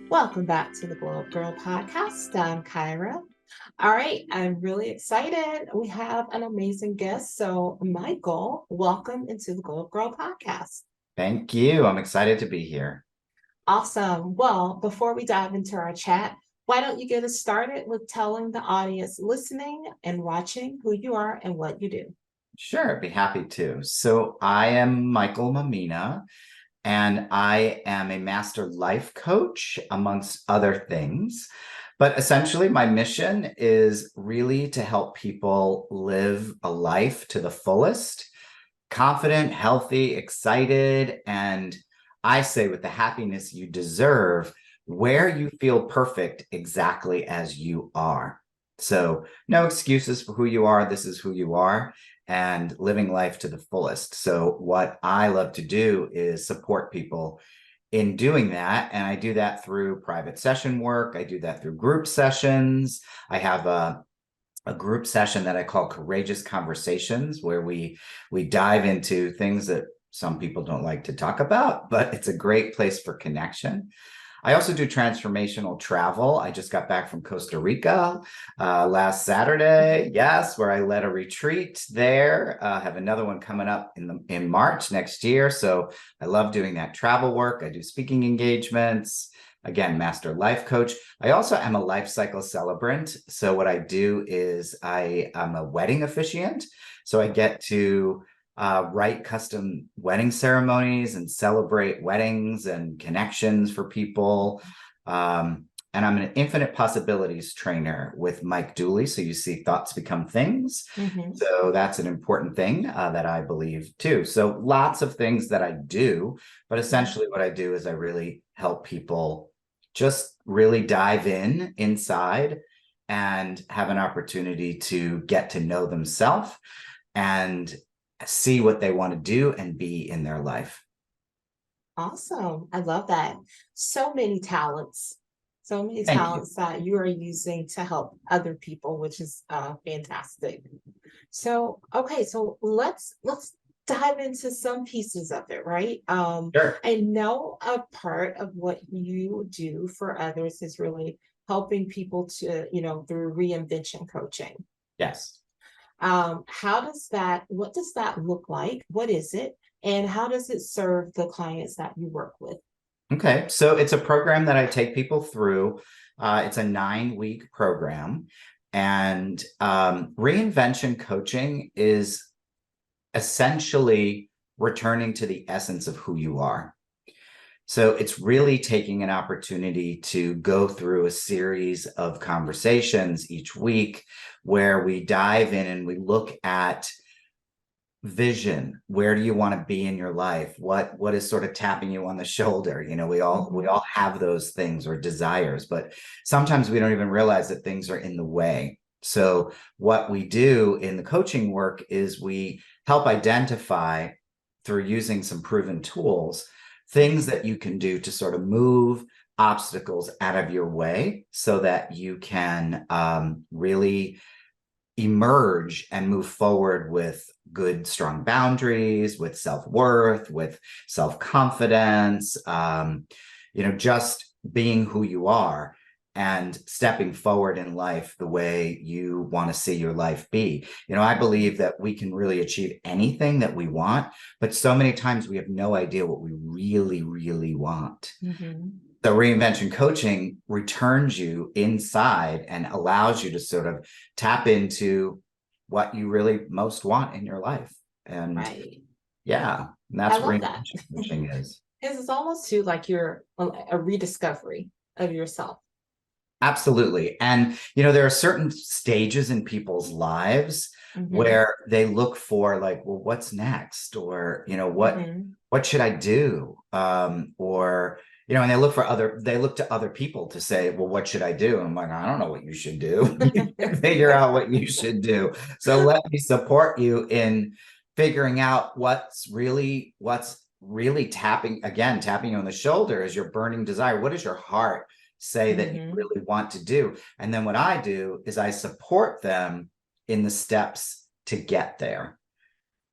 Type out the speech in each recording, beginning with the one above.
Welcome back to the Gyrl podcast. I'm Kyra. All right, I'm really excited. We have an amazing guest. So, Michael, welcome into the Gyrl podcast. Thank you. I'm excited to be here. Awesome. Well, before we dive into our chat, why don't you get us started with telling the audience listening and watching who you are and what you do? Sure, I'd be happy to. So I am Michael Mammina, and I am a master life coach, amongst other things. But essentially, my mission is really to help people live a life to the fullest, confident, healthy, excited, and I say with the happiness you deserve, where you feel perfect exactly as you are. So, no excuses for who you are. This is who you are, and living life to the fullest. So, what I love to do is support people in doing that. And I do that through private session work. I do that through group sessions. I have a group session that I call Courageous Conversations, where we dive into things that some people don't like to talk about, but it's a great place for connection. I also do transformational travel. I just got back from Costa Rica last Saturday, yes, where I led a retreat there. Have another one coming up in March next year. So I love doing that travel work. I do speaking engagements. Again, master life coach. I also am a life cycle celebrant. So what I do is I am a wedding officiant. So I get to write custom wedding ceremonies and celebrate weddings and connections for people. And I'm an infinite possibilities trainer with Mike Dooley. So you see thoughts become things. Mm-hmm. So that's an important thing that I believe too. So lots of things that I do, but essentially what I do is I really help people just really dive inside and have an opportunity to get to know themselves and see what they want to do and be in their life. Awesome. I love that. So many talents, so many Thank you. talents that you are using to help other people, which is fantastic. So, okay, so let's dive into some pieces of it, right? Sure. I know a part of what you do for others is really helping people to, through reinvention coaching. Yes. What does that look like? What is it? And how does it serve the clients that you work with? Okay. So it's a program that I take people through. It's a 9-week program. And reinvention coaching is essentially returning to the essence of who you are. So it's really taking an opportunity to go through a series of conversations each week where we dive in and we look at vision. Where do you want to be in your life? What is sort of tapping you on the shoulder? We all have those things or desires, but sometimes we don't even realize that things are in the way. So what we do in the coaching work is we help identify, through using some proven tools, things that you can do to sort of move obstacles out of your way so that you can really emerge and move forward with good, strong boundaries, with self-worth, with self-confidence, just being who you are and stepping forward in life the way you want to see your life be. I believe that we can really achieve anything that we want, but so many times we have no idea what we really, really want. Mm-hmm. The reinvention coaching returns you inside and allows you to sort of tap into what you really most want in your life. And Right. yeah, and I that's what love that. reinvention coaching is. Because it's almost too like you're a rediscovery of yourself. Absolutely. And, there are certain stages in people's lives Mm-hmm. where they look for like, well, what's next? Or, Mm-hmm. what should I do? Or, and they look to other people to say, well, what should I do? And I'm like, I don't know what you should do. You can figure out what you should do. So let me support you in figuring out what's really tapping you on the shoulder is your burning desire. What is your heart say that you Mm-hmm. really want to do? And then what I do is I support them in the steps to get there.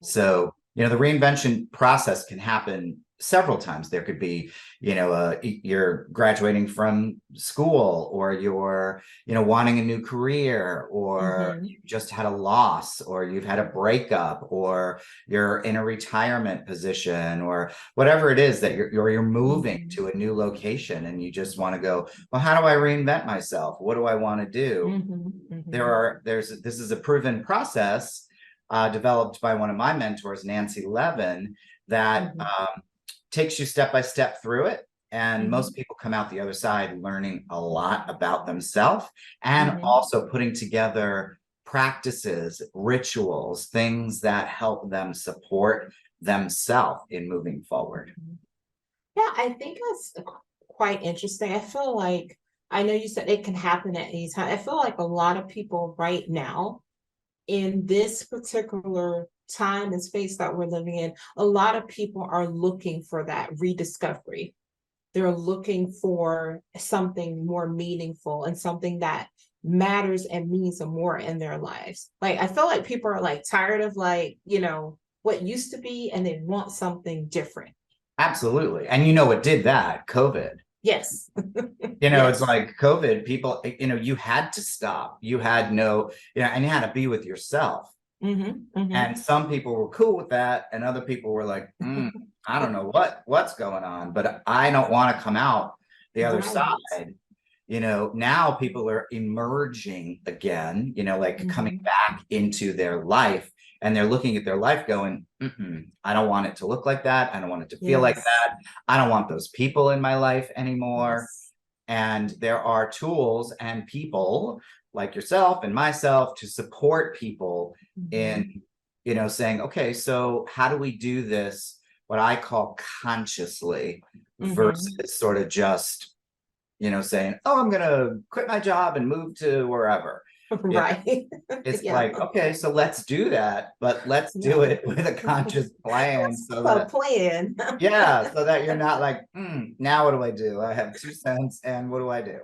So, the reinvention process can happen several times. There could be, you're graduating from school, or you're, wanting a new career, or Mm-hmm. you just had a loss, or you've had a breakup, or you're in a retirement position, or whatever it is that you're moving Mm-hmm. to a new location, and you just want to go, well, how do I reinvent myself? What do I want to do? Mm-hmm. Mm-hmm. This is a proven process, developed by one of my mentors, Nancy Levin, that Mm-hmm. takes you step by step through it. And Mm-hmm. most people come out the other side learning a lot about themselves, and Mm-hmm. also putting together practices, rituals, things that help them support themselves in moving forward. Yeah, I think that's quite interesting. I feel like I know you said it can happen at any time. I feel like a lot of people right now in this particular time and space that we're living in, a lot of people are looking for that rediscovery. They're looking for something more meaningful and something that matters and means more in their lives. Like I feel like people are like tired of like, what used to be and they want something different. Absolutely. And you know what did that? COVID. Yes. It's Yes. like COVID, people, you had to stop. You had no, and you had to be with yourself. Hmm. And Hmm. some people were cool with that, and other people were like, I don't know what's going on, but I don't want to come out the other Right. side. Now people are emerging again, like coming Hmm. back into their life, and they're looking at their life going, I don't want it to look like that. I don't want it to feel like Yes. that. I don't want those people in my life anymore. Yes. And there are tools and people like yourself and myself to support people in, Hmm. saying, okay, so how do we do this, what I call consciously, versus Hmm. sort of just, saying, oh, I'm going to quit my job and move to wherever. You know, Right. it's Yeah. like, okay, so let's do that, but let's do Yeah. it with a conscious plan Let's so have a that, plan. yeah, so that you're not like, now what do I do? I have 2 cents, and what do I do?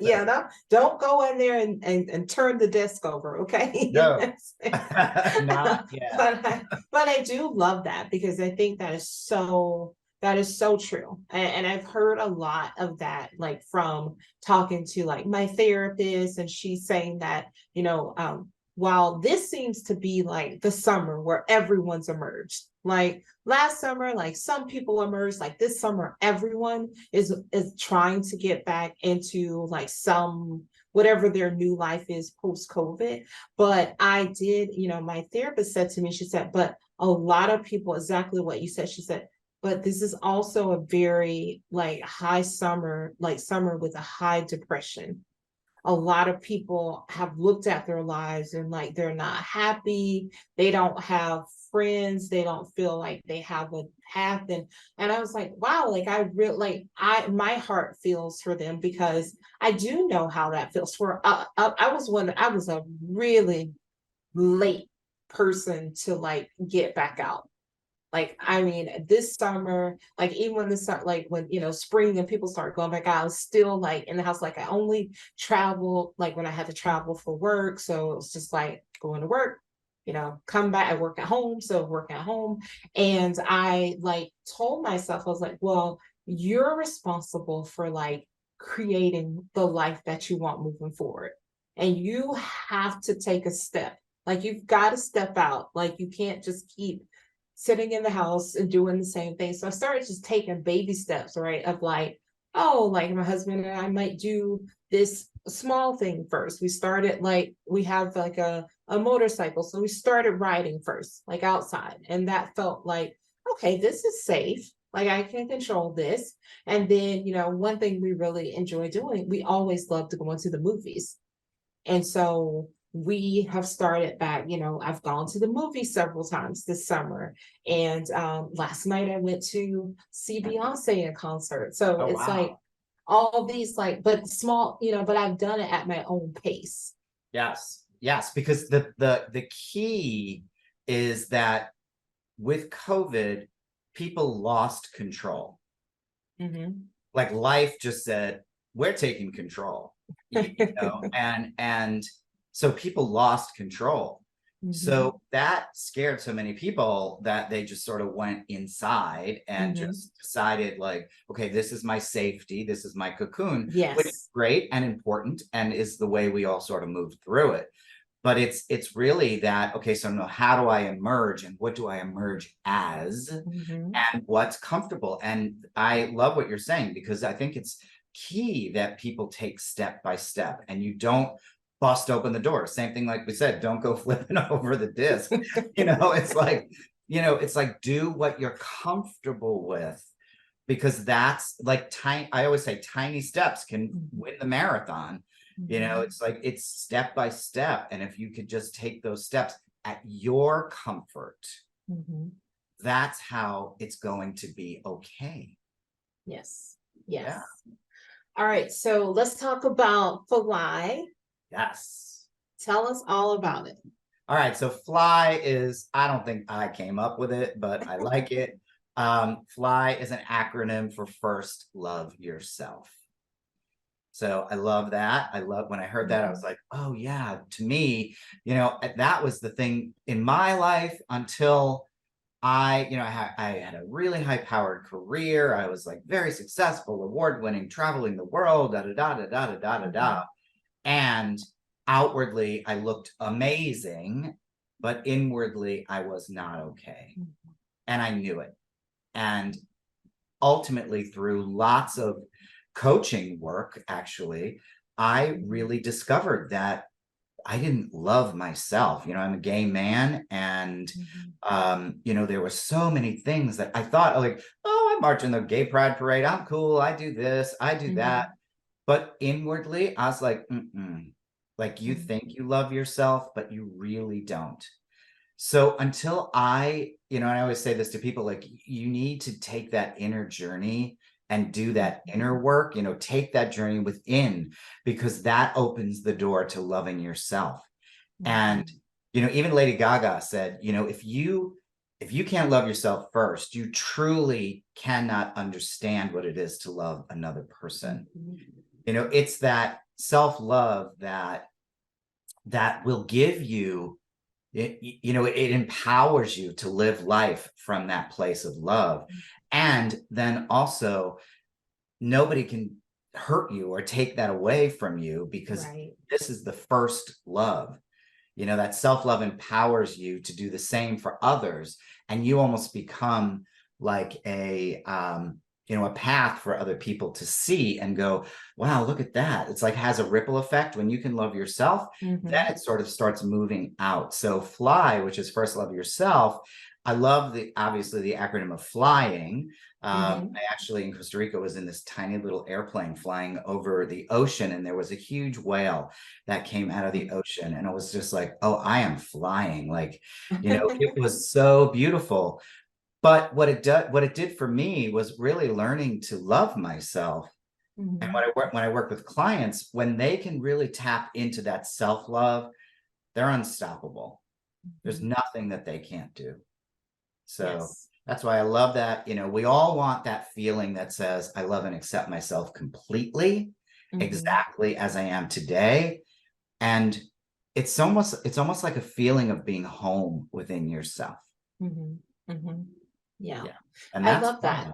Yeah, no, don't go in there and turn the disc over, okay? No, not yet. But I do love that because I think that is so true. And I've heard a lot of that, like from talking to like my therapist, and she's saying that, while this seems to be like the summer where everyone's emerged, like last summer, like some people emerged, like this summer, everyone is trying to get back into like some whatever their new life is post COVID. But I did, my therapist said to me, she said, but a lot of people, exactly what you said, she said, but this is also a very like high summer, like summer with a high depression. A lot of people have looked at their lives and like they're not happy, they don't have friends, they don't feel like they have a path. And I was like, wow, like I really like I my heart feels for them because I do know how that feels. For I was a really late person to like get back out. Like, I mean, this summer, like even when this start, like when spring and people start going back out, I was still like in the house. Like I only travel like when I had to travel for work. So it was just like going to work, come back. I work at home, so work at home. And I like told myself, I was like, well, you're responsible for like creating the life that you want moving forward. And you have to take a step. Like you've got to step out. Like you can't just keep sitting in the house and doing the same thing. So I started just taking baby steps, right? Of like, oh, like my husband and I might do this small thing first. We started like we have like a motorcycle. So we started riding first, like outside. And that felt like, okay, this is safe. Like I can control this. And then, one thing we really enjoy doing, we always love to go into the movies. And so we have started back, I've gone to the movie several times this summer. And last night I went to see Beyonce in concert. So Oh, it's like wow. all these like, but small, but I've done it at my own pace. Yes. Yes. Because the key is that with COVID, people lost control. Hmm. Like life just said, we're taking control. And so people lost control. So that scared so many people that they just sort of went inside and just decided like, okay, this is my safety, this is my cocoon, which is Yes. great and important and is the way we all sort of move through it. But it's really that, okay, so no, how do I emerge and what do I emerge as and what's comfortable? And I love what you're saying, because I think it's key that people take step by step and you don't bust open the door. Same thing, like we said, don't go flipping over the disc. It's like, it's like do what you're comfortable with, because that's like tiny. I always say tiny steps can win the marathon. It's like it's step by step. And if you could just take those steps at your comfort, that's how it's going to be okay. Yes. Yes. Yeah. All right. So let's talk about fly. Yes. Tell us all about it. All right. So fly is, I don't think I came up with it, but I like it. Fly is an acronym for First Love Yourself. So I love that. I love when I heard that, I was like, oh yeah, to me, that was the thing in my life until I had a really high powered career. I was like very successful, award winning, traveling the world, da da da da da da da da. And outwardly, I looked amazing, but inwardly, I was not okay. And I knew it. And ultimately, through lots of coaching work, actually, I really discovered that I didn't love myself. I'm a gay man, and there were so many things that I thought like, oh, I march in the gay pride parade. I'm cool. I do this, I do that. But inwardly, I was like, like you think you love yourself, but you really don't. So until and I always say this to people, like you need to take that inner journey and do that inner work, take that journey within, because that opens the door to loving yourself. And, even Lady Gaga said, if you can't love yourself first, you truly cannot understand what it is to love another person. It's that self-love that will give you it empowers you to live life from that place of love. And then also nobody can hurt you or take that away from you, because this is the first love. That self-love empowers you to do the same for others, and you almost become like a path for other people to see and go, wow, look at that. It's like has a ripple effect. When you can love yourself, then it sort of starts moving out. So fly, which is first love yourself. I love obviously the acronym of flying. I actually in Costa Rica was in this tiny little airplane flying over the ocean, and there was a huge whale that came out of the ocean, and it was just like, oh, I am flying. Like, it was so beautiful. But what it did for me was really learning to love myself. And when I work with clients, when they can really tap into that self-love, they're unstoppable. There's nothing that they can't do. So that's why I love that. We all want that feeling that says, I love and accept myself completely, exactly as I am today. And it's almost like a feeling of being home within yourself. Yeah. And I that's love that.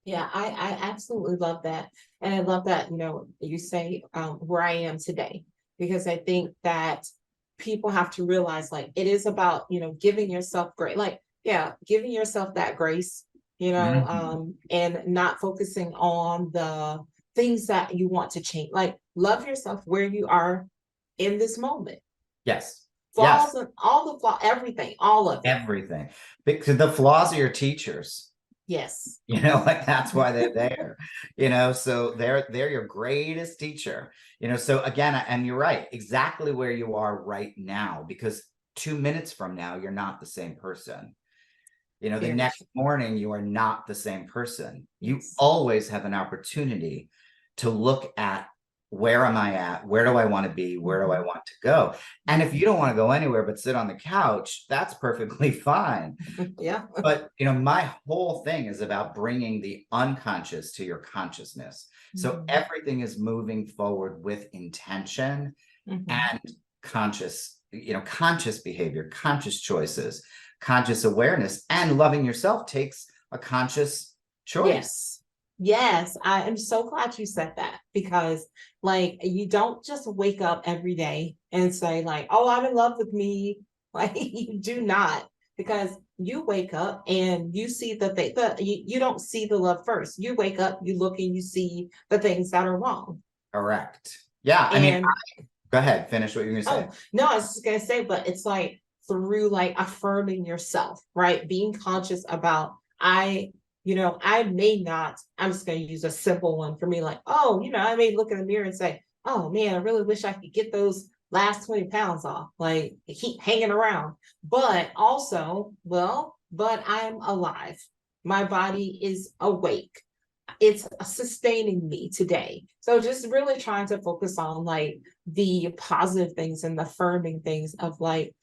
Yeah, I absolutely love that. And I love that, you say where I am today, because I think that people have to realize like it is about, giving yourself grace, like, giving yourself that grace, and not focusing on the things that you want to change. Like love yourself where you are in this moment. Yes. Flaws and all the flaw, everything, all of it. Everything. Because the flaws are your teachers. Yes. Like that's why they're there, so they're your greatest teacher, so again, and you're right, exactly where you are right now, because 2 minutes from now, you're not the same person. The next morning, you are not the same person. You always have an opportunity to look at, where am I at? Where do I want to be? Where do I want to go? And if you don't want to go anywhere but sit on the couch, that's perfectly fine. But, my whole thing is about bringing the unconscious to your consciousness. So everything is moving forward with intention and conscious, conscious behavior, conscious choices, conscious awareness, and loving yourself takes a conscious choice. Yes. Yes. I am so glad you said that because like you don't just wake up every day and say, like, oh, I'm in love with me. Like you do not, because you wake up and you see you don't see the love first. You wake up, you look and you see the things that are wrong. Correct. Yeah. I mean, And go ahead, finish what you're going to say. oh, no, I was just gonna say, but it's like through like affirming yourself, right? Being conscious about I may not, I'm just gonna use a simple one for me, like, oh, I may look in the mirror and say, oh man, I really wish I could get those last 20 pounds off. Like they keep hanging around. But also, but I'm alive. My body is awake, it's sustaining me today. So just really trying to focus on like the positive things and the affirming things of like,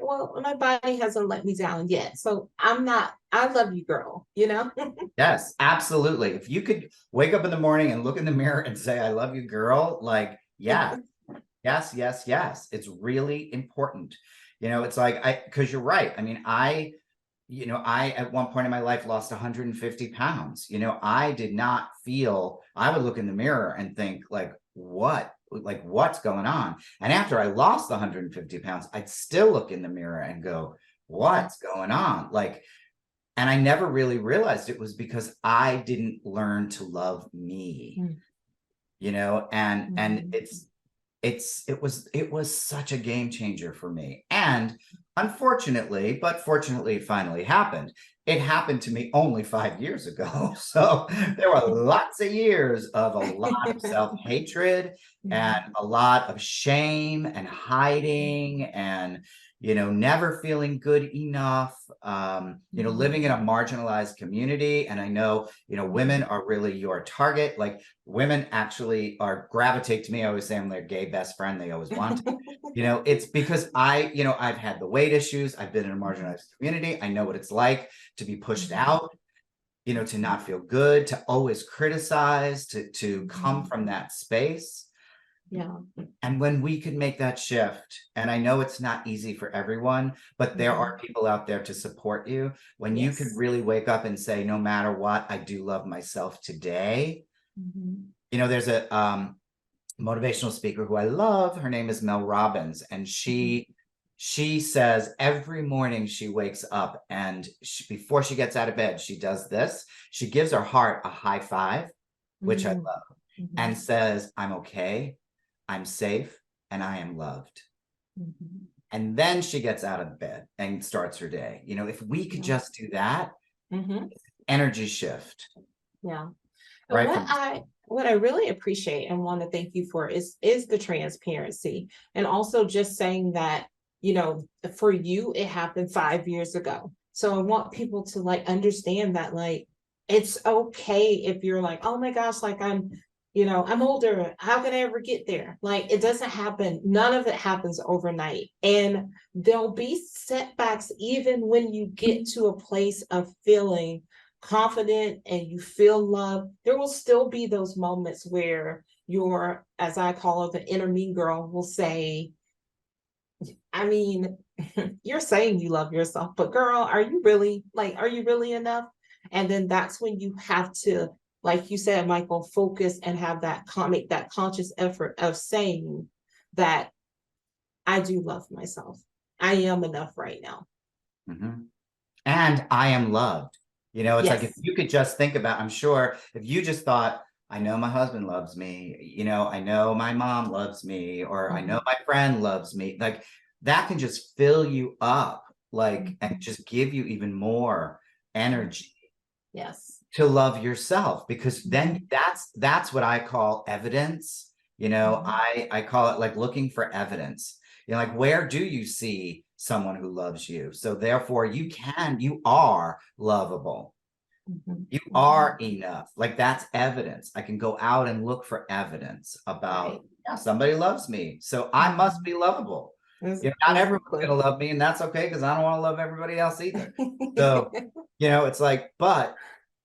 well, my body hasn't let me down yet. So I love you, girl, Yes, absolutely. If you could wake up in the morning and look in the mirror and say, I love you, girl, like, yeah, yes, yes, yes. It's really important. It's like, because you're right. I mean, I at one point in my life lost 150 pounds. I did not feel, I would look in the mirror and think what's going on? And after I lost the 150 pounds, I'd still look in the mirror and go, what's going on? Like, and I never really realized it was because I didn't learn to love me, and it was such a game changer for me. And unfortunately, but fortunately, it finally happened. It happened to me only 5 years ago. So there were lots of years of a lot of self-hatred and a lot of shame and hiding and never feeling good enough, living in a marginalized community. And I know, women are really your target. Like women actually gravitate to me. I always say I'm their gay best friend. They always want to. It's because I've had the weight issues. I've been in a marginalized community. I know what it's like to be pushed out, to not feel good, to always criticize, to come from that space. Yeah. And when we can make that shift, and I know it's not easy for everyone, but there are people out there to support you. When you can really wake up and say, no matter what, I do love myself today. There's a motivational speaker who I love. Her name is Mel Robbins. And she says every morning she wakes up and before she gets out of bed, she does this. She gives her heart a high five, which I love, and says, I'm okay. I'm safe and I am loved. And then she gets out of bed and starts her day. If we could just do that, energy shift. Yeah. Right. What I really appreciate and want to thank you for is the transparency, and also just saying that, for you, it happened 5 years ago. So I want people to like understand that like it's okay if you're like, oh my gosh, like I'm older. How can I ever get there? Like it doesn't happen. None of it happens overnight. And there'll be setbacks even when you get to a place of feeling confident and you feel love. There will still be those moments where your, as I call it, the inner mean girl will say, I mean, you're saying you love yourself, but girl, are you really enough? And then that's when you have to, like you said, Michael, focus and have make that conscious effort of saying that I do love myself. I am enough right now. And I am loved. It's like if Yes. you could just think about, I'm sure if you just thought, I know my husband loves me, I know my mom loves me, or I know my friend loves me, like that can just fill you up, like, and just give you even more energy. Yes. To love yourself, because then that's what I call evidence. I call it like looking for evidence. Like where do you see someone who loves you? So therefore you are lovable. You are enough. Like that's evidence. I can go out and look for evidence about, yeah, somebody loves me, so I must be lovable. Not everyone's gonna love me, and that's okay, because I don't want to love everybody else either. So it's like, but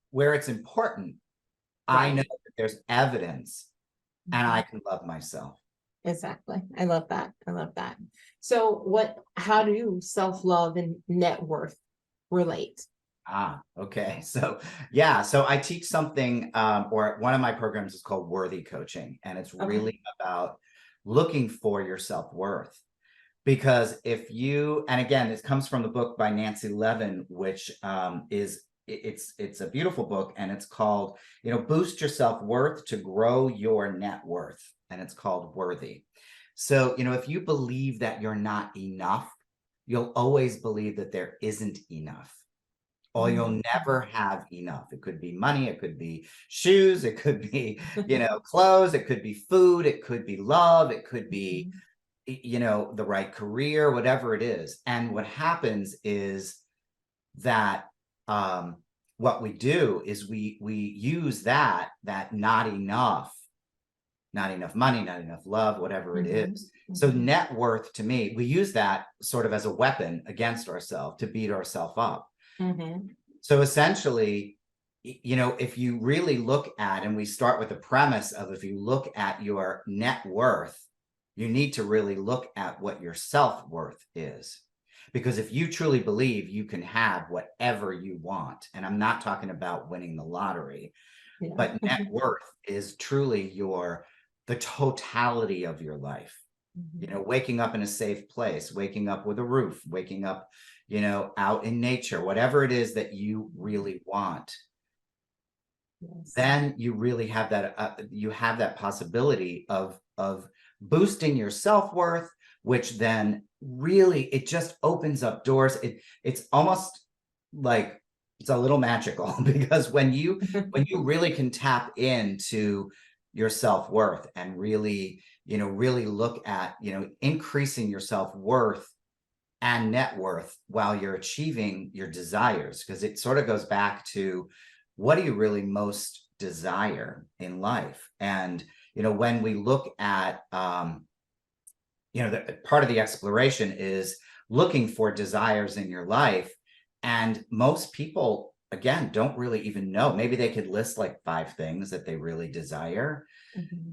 where it's important, I know that there's evidence and I can love myself. Exactly. I love that. I love that. So how do self-love and net worth relate? Okay. So yeah, so I teach something, or one of my programs is called Worthy Coaching, and it's Okay. really about looking for your self-worth. Because if you, and again, this comes from the book by Nancy Levin, which it's a beautiful book, and it's called, Boost Your Self-Worth to Grow Your Net Worth, and it's called Worthy. So, if you believe that you're not enough, you'll always believe that there isn't enough, or you'll never have enough. It could be money, it could be shoes, it could be, clothes, it could be food, it could be love, it could be, the right career, whatever it is. And what happens is that what we do is we use that not enough money, not enough love, whatever it is. So net worth, to me, we use that sort of as a weapon against ourselves to beat ourselves up. So essentially, if you really look at, and we start with the premise of, if you look at your net worth, you need to really look at what your self-worth is. Because if you truly believe you can have whatever you want, and I'm not talking about winning the lottery, but net worth is truly the totality of your life. Waking up in a safe place, waking up with a roof, waking up, out in nature, whatever it is that you really want. Yes. Then you really have that possibility of boosting your self-worth, which then really, it just opens up doors. It's almost like it's a little magical because when you really can tap into your self-worth and really look at increasing your self-worth and net worth while you're achieving your desires, because it sort of goes back to, what do you really most desire in life? And when we look at part of the exploration is looking for desires in your life, and most people, again, don't really even know. Maybe they could list like 5 things that they really desire.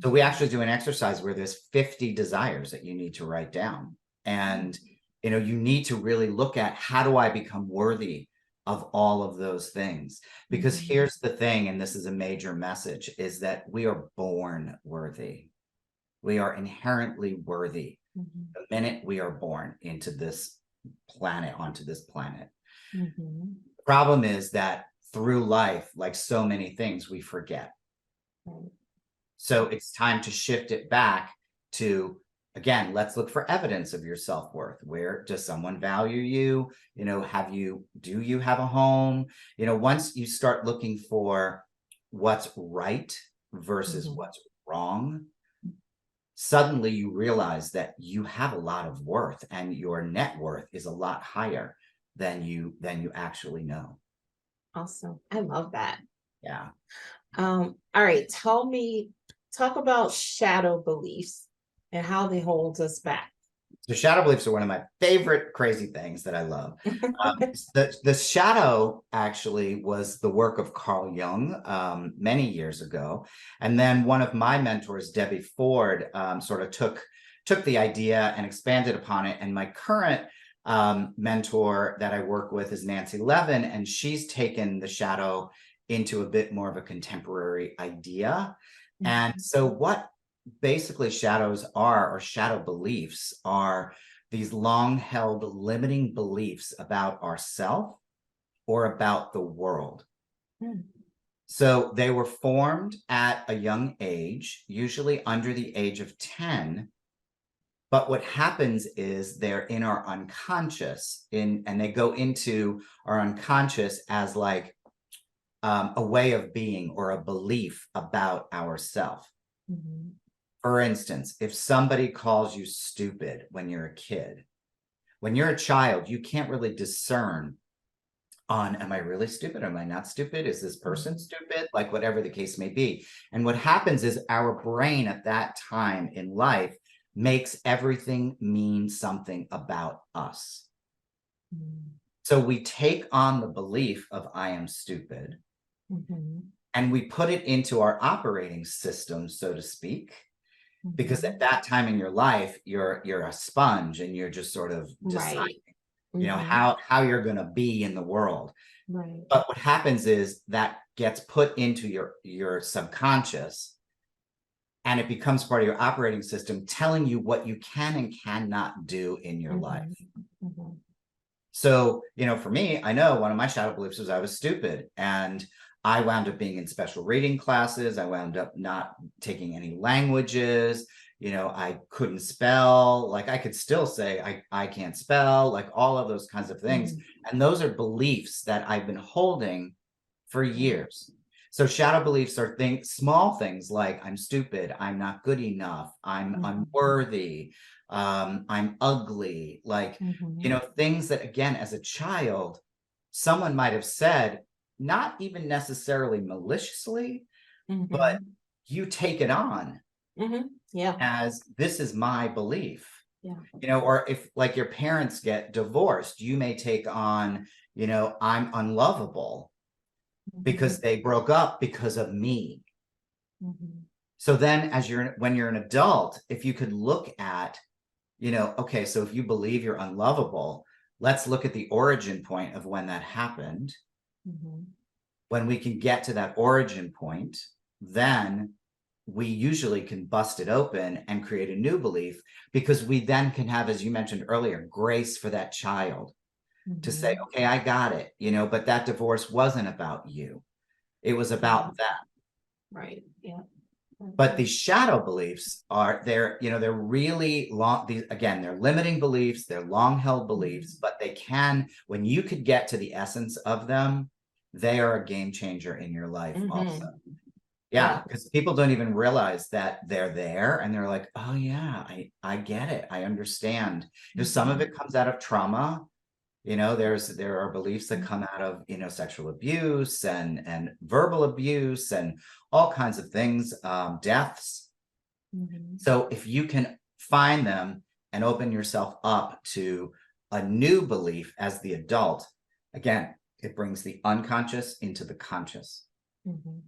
So we actually do an exercise where there's 50 desires that you need to write down. And, you need to really look at, how do I become worthy of all of those things? Because here's the thing, and this is a major message, is that we are born worthy. We are inherently worthy the minute we are born onto this planet. The problem is that through life, like so many things, we forget. So it's time to shift it back to, again, let's look for evidence of your self-worth. Where does someone value you? Do you have a home? Once you start looking for what's right versus what's wrong, suddenly you realize that you have a lot of worth, and your net worth is a lot higher than you actually know. Awesome. I love that. Yeah. All right. Talk about shadow beliefs and how they hold us back. So shadow beliefs are one of my favorite crazy things that I love. The shadow actually was the work of Carl Jung many years ago. And then one of my mentors, Debbie Ford, sort of took the idea and expanded upon it. And my current mentor that I work with is Nancy Levin, and she's taken the shadow into a bit more of a contemporary idea. And so what basically shadows are, or shadow beliefs are, these long held limiting beliefs about ourselves or about the world. So they were formed at a young age, usually under the age of 10. But what happens is they're in our unconscious, and they go into our unconscious as like a way of being or a belief about ourselves. For instance, if somebody calls you stupid when you're a kid, when you're a child, you can't really discern on, am I really stupid? Am I not stupid? Is this person stupid? Like, whatever the case may be. And what happens is our brain at that time in life makes everything mean something about us. So we take on the belief of, I am stupid, and we put it into our operating system, so to speak. because Mhm. at that time in your life, you're a sponge and you're just sort of deciding, Right. Mhm. how you're going to be in the world. Right. But what happens is that gets put into your subconscious, and it becomes part of your operating system, telling you what you can and cannot do in your life. Mhm. Mhm. So, for me, I know one of my shadow beliefs was I was stupid. And I wound up being in special reading classes. I wound up not taking any languages. I couldn't spell. Like, I could still say I can't spell, like all of those kinds of things. Mhm. And those are beliefs that I've been holding for Yeah. years. So shadow beliefs are small things like I'm stupid, I'm not good enough, I'm Mhm. unworthy, I'm ugly, like, Mhm. things that, again, as a child, someone might have said, not even necessarily maliciously, but Mhm. you take it on Mhm. Yeah. as this is my belief. Yeah. Or if like your parents get divorced, you may take on, I'm unlovable because Mhm. they broke up because of me. Mhm. So then when you're an adult, if you could look at, okay, so if you believe you're unlovable, let's look at the origin point of when that happened. Mhm. When we can get to that origin point, then we usually can bust it open and create a new belief, because we then can have, as you mentioned earlier, grace for that child to say, Mhm. okay, I got it, but that divorce wasn't about you. It was Mhm. about them. Right. Yeah. But Okay. these shadow beliefs they're really long. They're limiting beliefs, they're long held beliefs, Mhm. but when you could get to the essence of them, they are a game changer in your life also. Mhm. Yeah, Yeah. because people don't even realize that they're there, and they're like, oh yeah, I get it. I understand. Some of Mhm. it comes out of trauma. There are beliefs that come out of, sexual abuse and verbal abuse and all kinds of things, deaths. Mhm. So if you can find them and open yourself up to a new belief as the adult, again, it brings the unconscious into the conscious. Mhm.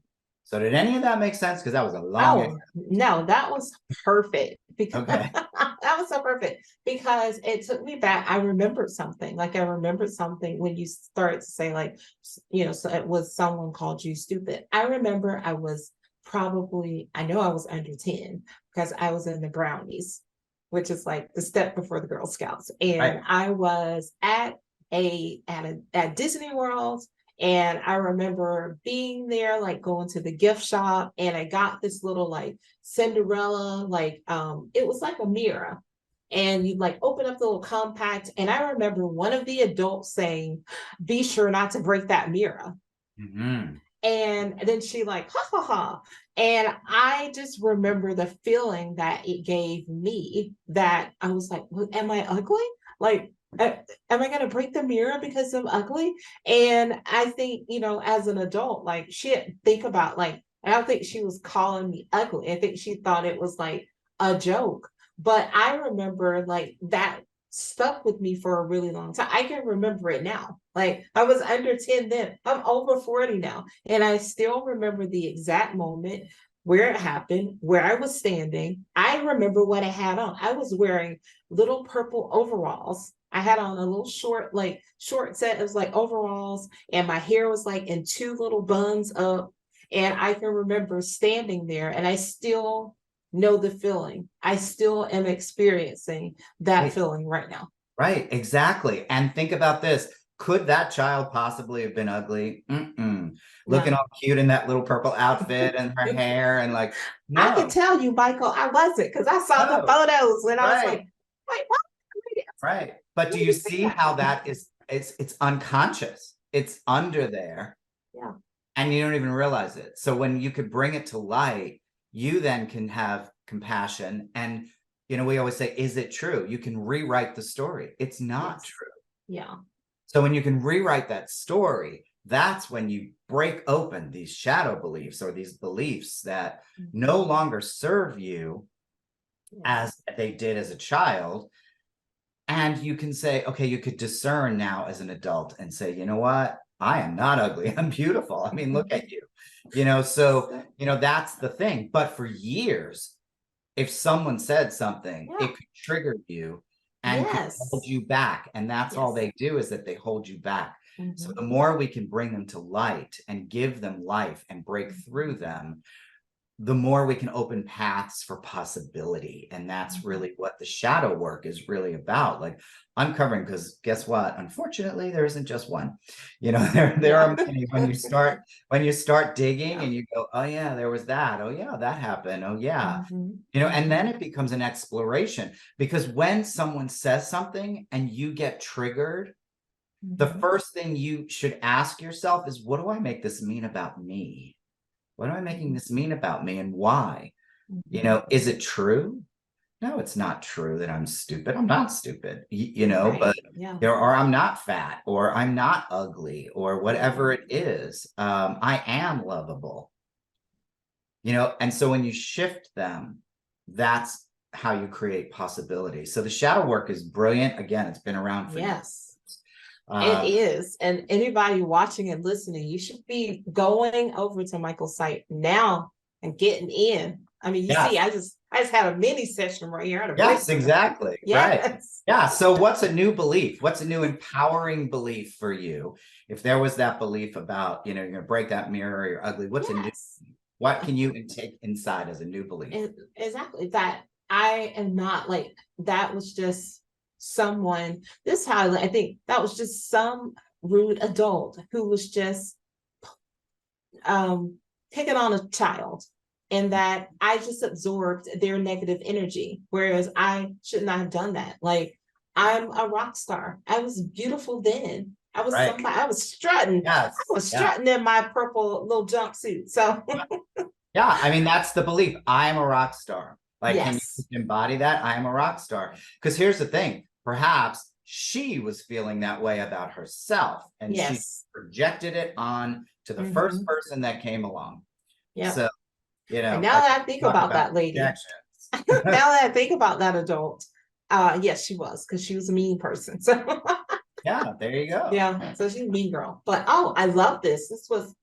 So did any of that make sense? Because that was a long. Oh, no, that was perfect because Okay. that was so perfect because it took me back. I remembered something. Like I remembered something when you started to say like, so it was someone called you stupid. I remember I was I know I was under 10 because I was in the brownies, which is like the step before the Girl Scouts. Right. And I was at Disney World, and I remember being there, like going to the gift shop, and I got this little like Cinderella, like it was like a mirror. And you like open up the little compact. And I remember one of the adults saying, be sure not to break that mirror. Mhm. And then she like, ha ha ha. And I just remember the feeling that it gave me, that I was like, well, am I ugly? Like, am I going to break the mirror because I'm ugly? And I think, as an adult, like, shit, think about like, I don't think she was calling me ugly. I think she thought it was like a joke. But I remember like that stuck with me for a really long time. I can remember it now. Like I was under 10 then. I'm over 40 now. And I still remember the exact moment where it happened, where I was standing. I remember what I had on. I was wearing little purple overalls. I had on a little short set. It was like overalls, and my hair was like in two little buns up. And I can remember standing there, and I still know the feeling. I still am experiencing that Right. feeling right now. Right. Exactly. And think about this. Could that child possibly have been ugly? Mm-mm. Looking No. all cute in that little purple outfit and her hair, and like, I can no, tell you, Michael, I wasn't, because I saw the no. photos when I was like, Right. wait, what? Right. But do When did you you say see that? how that is? It's unconscious. It's under there, Yeah. and you don't even realize it. So when you could bring it to light, you then can have compassion. And we always say, is it true? You can rewrite the story. It's not Yes. true. Yeah. So when you can rewrite that story, that's when you break open these shadow beliefs, or these beliefs that no Mhm. longer serve you Yeah. as they did as a child. And you can say, okay, you could discern now as an adult and say, you know what? I am not ugly. I'm beautiful. I mean, look at you. So, that's the thing. But for years, if someone said something, Yeah. it could trigger you and could hold Yes. you back. And that's all Yes. they do, is that they hold you back. So Hmm. the more we can bring them to light and give them life and break through Hmm. them, the more we can open paths for possibility. And that's Hmm. really what the shadow work is really about, like uncovering, because guess what, unfortunately there isn't just one. There Yeah. are many. When you start digging Yeah. and you go, oh yeah, there was that, oh yeah, that happened, oh yeah. Hmm. And then Hmm. it becomes an exploration, because when someone says something and you get triggered, the Hmm. first thing you should ask yourself is, what do I make this mean about me? What am I making this mean about me, and why? Hmm. Is it true? No, it's not true that I'm stupid. I'm not stupid, Right. but Yeah. or I'm not fat, or I'm not ugly, or whatever Hmm. it is. I am lovable, and so when you shift them, that's how you create possibility. So the shadow work is brilliant. Again, it's been around for years. Yes. It Um, is. And anybody watching and listening, you should be going over to Michael's site now and getting in. I mean, you see, yes, I just had a mini session right here. I had a yes, breakthrough. exactly. Right. Yes. Yeah. So what's a new belief? What's a new empowering belief for you? If there was that belief about, you're going to break that mirror, you're ugly, what's a new, Yes. what can you take inside as a new belief? Exactly. That I am not like, that was just someone, this how I think that was just some rude adult who was just um, picking on a child, and that I just absorbed their negative energy, whereas I should not have done that. Like, I'm a rock star. I was beautiful then. I was Right. somebody. I was strutting. I Yes. was Yeah. strutting in my purple little jumpsuit. So Yeah. I mean, that's the belief. I am a rock star. Like, can you yes, embody that? I am a rock star. Because here's the thing, perhaps she was feeling that way about herself, and she yes, projected it on to the first hmm, person that came along. yep. So, And now like, that I think talk about about that lady, projections. now that I think about that adult, yes, she was, because she was a mean person. So Yeah, there you go. yeah, so she's a mean girl. But oh, I love this. This was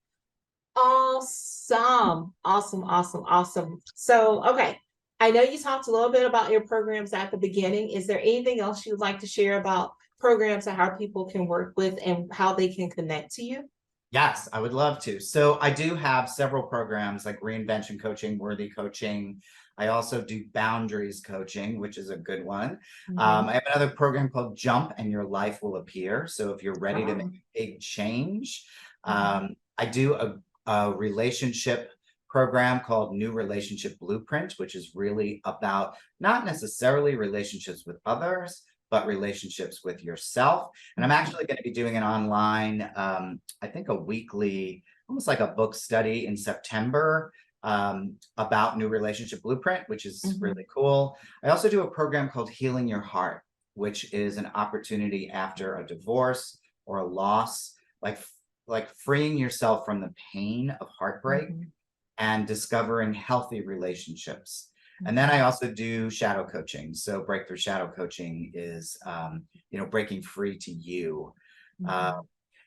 awesome. Awesome, awesome, awesome. So, okay. I know you talked a little bit about your programs at the beginning. Is there anything else you'd like to share about programs and how people can work with and how they can connect to you? Yes, I would love to. So I do have several programs like reinvention coaching, worthy coaching. I also do boundaries coaching, which is a good one. Mhm. I have another program called Jump and Your Life Will Appear. So if you're ready to make Oh, a big change, mhm. I do a relationship program called New Relationship Blueprint, which is really about not necessarily relationships with others, but relationships with yourself. And I'm Mhm. actually going to be doing an online, I think a weekly, almost like a book study in September, about New Relationship Blueprint, which is Mhm. really cool. I also do a program called Healing Your Heart, which is an opportunity after a divorce or a loss, like freeing yourself from the pain of heartbreak Mhm. and discovering healthy relationships. And then I Mhm. also do shadow coaching. So breakthrough shadow coaching is, breaking free to you. Uh,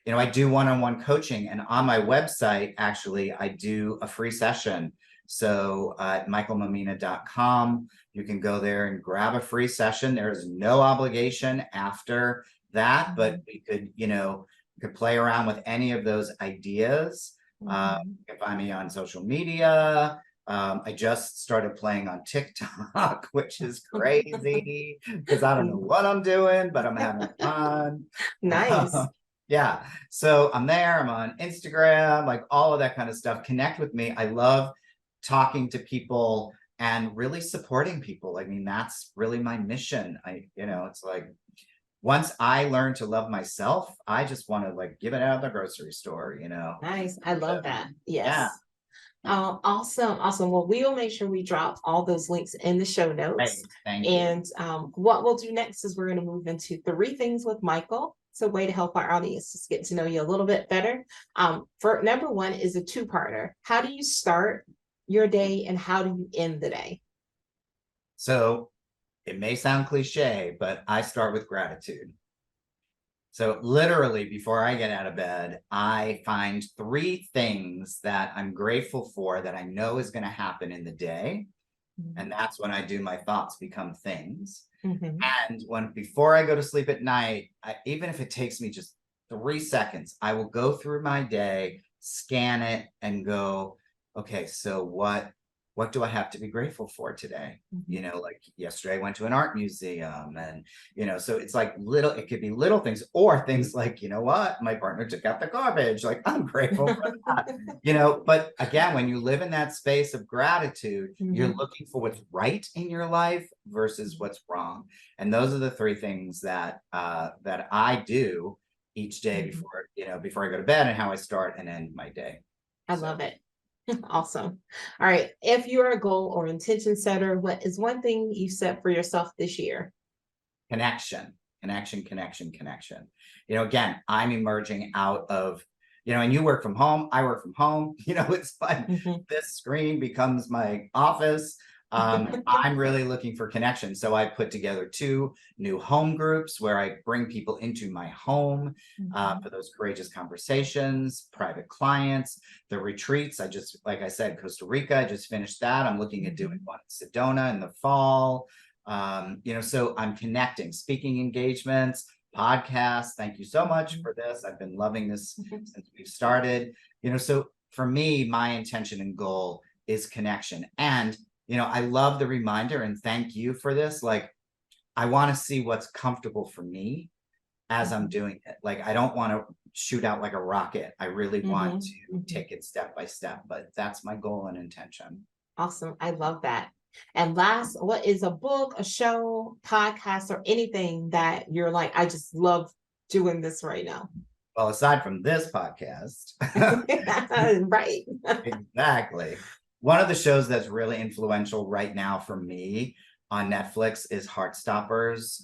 Mhm. I do one-on-one coaching, and on my website, actually, I do a free session. So at michaelmammina.com, you can go there and grab a free session. There is no obligation after that, but Mhm. we could play around with any of those ideas. Mhm. You can find me on social media. I just started playing on TikTok, which is crazy because I don't know what I'm doing, but I'm having fun. Nice. Yeah. So I'm there. I'm on Instagram, like all of that kind of stuff. Connect with me. I love talking to people and really supporting people. I mean, that's really my mission. It's like once I learn to love myself, I just want to like give it out of the grocery store. Nice. I love that. Yeah. Yes. Awesome, awesome. Well, we will make sure we drop all those links in the show notes. Great. Thank you. And what we'll do next is we're going to move into three things with Michael. It's a way to help our audience just get to know you a little bit better. For number one is a two-parter. How do you start your day and how do you end the day? So it may sound cliche, but I start with gratitude. So literally before I get out of bed, I find three things that I'm grateful for that I know is going to happen in the day. And that's when I do my thoughts become things. Mm-hmm. And before I go to sleep at night, even if it takes me just 3 seconds, I will go through my day, scan it, and go, okay, so what do I have to be grateful for today? Mm-hmm. Like yesterday I went to an art museum, and so it's like it could be little things, or things like, what, my partner took out the garbage, like I'm grateful for that. But again, when you live in that space of gratitude, you're Mm-hmm. looking for what's right in your life versus what's wrong. And those are the three things that I do each day Mm-hmm. before I go to bed, and how I start and end my day. I So love it. Awesome. All right. If you're a goal or intention setter, what is one thing you set for yourself this year? connection, connection. Again, I'm emerging out of, and you work from home, I work from home. It's like Mm-hmm. this screen becomes my office. I'm really looking for connection. So I put together 2 new home groups where I bring people into my home for those courageous conversations, private clients, the retreats. Like I said, Costa Rica, I just finished that. I'm looking at doing one in Sedona in the fall. So I'm connecting, speaking engagements, podcasts. Thank you so much for this. I've been loving this since we've started. So for me, my intention and goal is connection. And, I love the reminder, and thank you for this. Like, I want to see what's comfortable for me as I'm doing it. Like, I don't want to shoot out like a rocket. I really want to take it step by step, but that's my goal and intention. Awesome. I love that. And last, what is a book, a show, podcast, or anything that you're like, I just love doing this right now? Well, aside from this podcast, Right. exactly. One of the shows that's really influential right now for me on Netflix is Heartstoppers.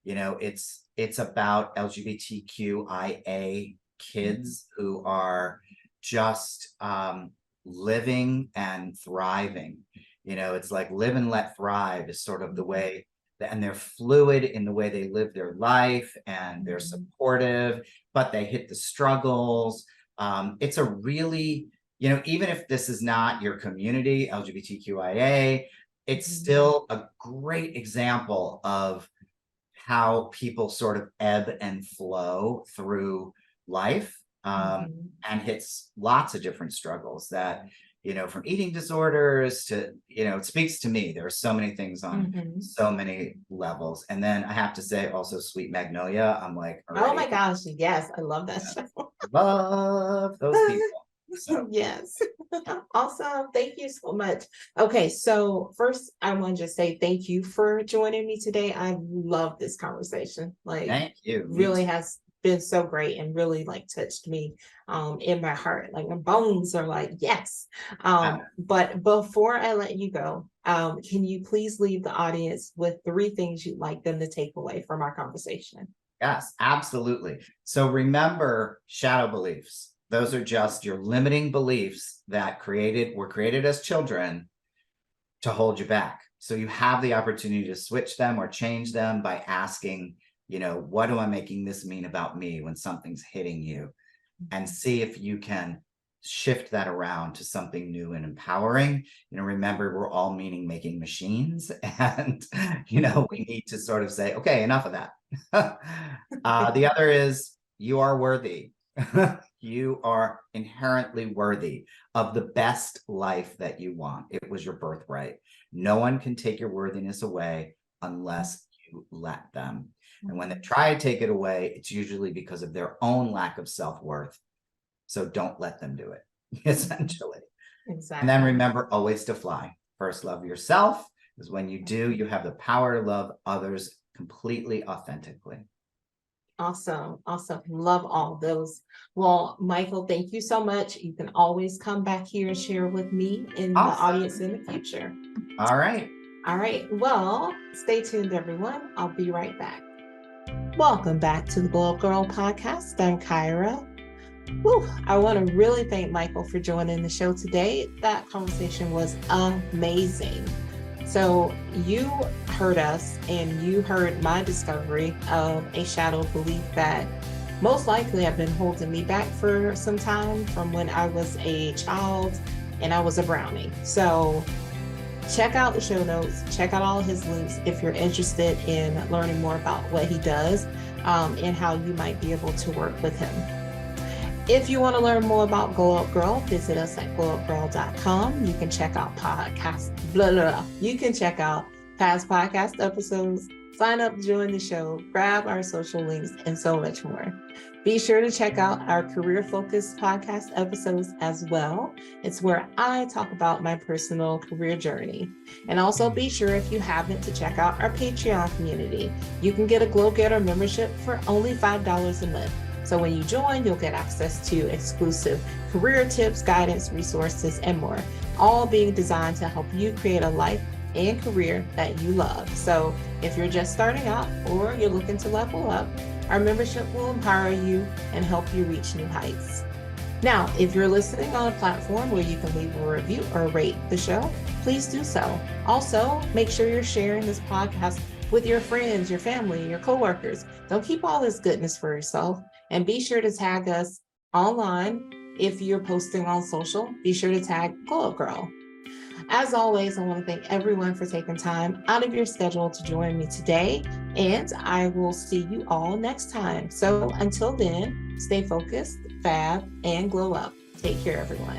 It's about LGBTQIA kids who are just living and thriving. It's like live and let thrive is sort of the way, and they're fluid in the way they live their life, and they're supportive, but they hit the struggles. It's a really, even if this is not your community, LGBTQIA, it's still a great example of how people sort of ebb and flow through life, and hits lots of different struggles that, from eating disorders to, it speaks to me. There are so many things on so many levels. And then I have to say also Sweet Magnolia. I'm like, Oh already, my gosh. Yes. I love that show. love those people. So Yes. Awesome. Thank you so much. Okay. So first I want to just say thank you for joining me today. I love this conversation. Like, thank you. Me really too. has been so great and really like touched me in my heart. Like my bones are like, yes. But before I let you go, can you please leave the audience with 3 things you'd like them to take away from our conversation? Yes, absolutely. So remember shadow beliefs. Those are just your limiting beliefs that were created as children to hold you back. So you have the opportunity to switch them or change them by asking, what am I making this mean about me when something's hitting you? And see if you can shift that around to something new and empowering. Remember, we're all meaning making machines, and we need to sort of say, okay, enough of that. The other is you are worthy. You are inherently worthy of the best life that you want. It was your birthright. No one can take your worthiness away unless you let them. And when they try to take it away, it's usually because of their own lack of self-worth. So don't let them do it, essentially. Exactly. And then remember always to fly. First, love yourself, because when you do, you have the power to love others completely authentically. Awesome. Awesome. Love all those. Well, Michael, thank you so much. You can always come back here and share with me and the audience in the future. All right. All right. Well, stay tuned, everyone. I'll be right back. Welcome back to the Glow Up Girl podcast. I'm Kyra. I want to really thank Michael for joining the show today. That conversation was amazing. So you heard us, and you heard my discovery of a shadow belief that most likely have been holding me back for some time from when I was a child and I was a brownie. So Check out the show notes, check out all his links if you're interested in learning more about what he does and how you might be able to work with him. If you want to learn more about Glow Up Gyrl, visit us at glowupgirl.com. You can check out You can check out past podcast episodes, sign up, join the show, grab our social links, and so much more. Be sure to check out our career-focused podcast episodes as well. It's where I talk about my personal career journey. And also be sure, if you haven't, to check out our Patreon community. You can get a Glow Getter membership for only $5 a month. So when you join, you'll get access to exclusive career tips, guidance, resources, and more, all being designed to help you create a life and career that you love. So if you're just starting out or you're looking to level up, our membership will empower you and help you reach new heights. Now, if you're listening on a platform where you can leave a review or rate the show, please do so. Also, make sure you're sharing this podcast with your friends, your family, your coworkers. Don't keep all this goodness for yourself. And be sure to tag us online. If you're posting on social, be sure to tag Glow Up Gyrl. As always, I want to thank everyone for taking time out of your schedule to join me today, and I will see you all next time. So until then, stay focused, fab, and glow up. Take care, everyone.